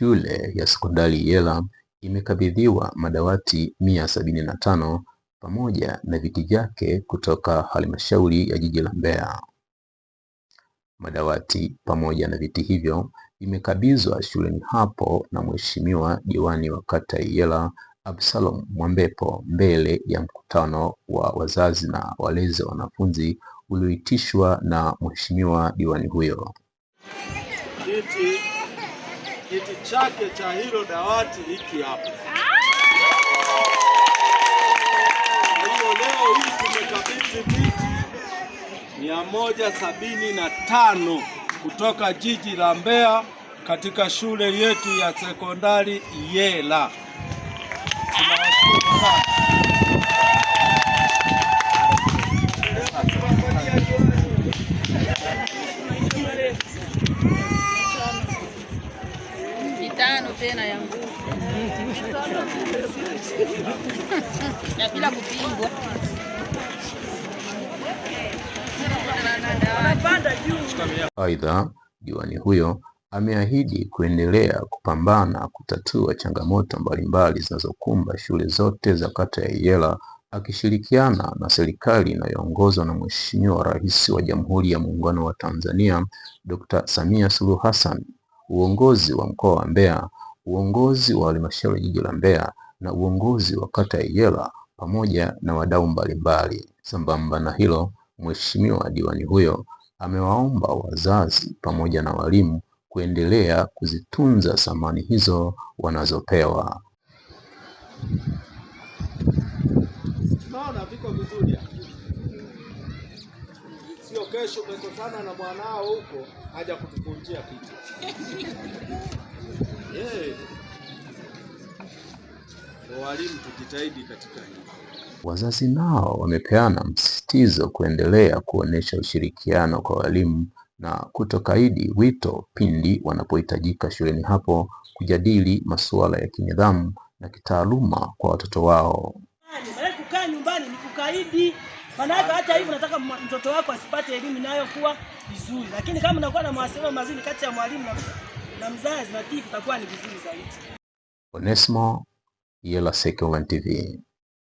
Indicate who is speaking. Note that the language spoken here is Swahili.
Speaker 1: Shule ya sekondari Iyela imekabidhiwa madawati 175 pamoja na viti vyake kutoka halmashauri ya jiji la Mbeya. Madawati pamoja na viti hivyo vimekabidhiwa shuleni hapo na Mheshimiwa Diwani wa kata ya Iyela Absalom Mwambepo mbele ya mkutano wa wazazi na walezi wa wanafunzi ulioitishwa na Mheshimiwa Diwani huyo.
Speaker 2: Kiti chake cha hilo dawati hiki hapa. Hiyo leo hii tumekabidhi viti 175 kutoka jiji la Mbeya katika shule yetu ya sekondari Iyela. Tunawashukuru sana.
Speaker 3: Tena ya nguvu na bila kupingwa.
Speaker 1: Aidha, diwani huyo ameahidi kuendelea kupambana kutatua changamoto mbalimbali zinazokumba shule zote za kata ya Iyela, akishirikiana na serikali inayoongozwa na Mheshimiwa Rais wa Jamhuri ya Muungano wa Tanzania Dr. Samia Suluhu Hassan, uongozi wa mkoa wa Mbeya, uongozi wa halmashauri jiji la Mbeya na uongozi wa kata ya Iyela pamoja na wadau mbalimbali. Sambamba na hilo, Mheshimiwa diwani huyo amewaomba wazazi pamoja na walimu kuendelea kuzitunza samani hizo wanazopewa.
Speaker 2: Naona viko vizuri. Sio kesho umekosana na mwanao huko haja kutukunjia kitu. Walimu tujitahidi katika hili.
Speaker 1: Wazazi nao wamepeana msisitizo kuendelea kuonesha ushirikiano kwa walimu na kutokaidi wito pindi wanapohitajika shuleni hapo kujadili masuala ya kinidhamu na kitaaluma kwa watoto wao.
Speaker 4: Kukaa nyumbani ni kukaidi. Maana hata hivyo nataka mtoto wako asipate elimu inayokuwa vizuri. Lakini kama unakuwa na mawasiliano mazuri kati ya mwalimu na mzazi, na kitakuwa ni vizuri zaidi.
Speaker 1: Onesmo, Iyela Sec Online TV.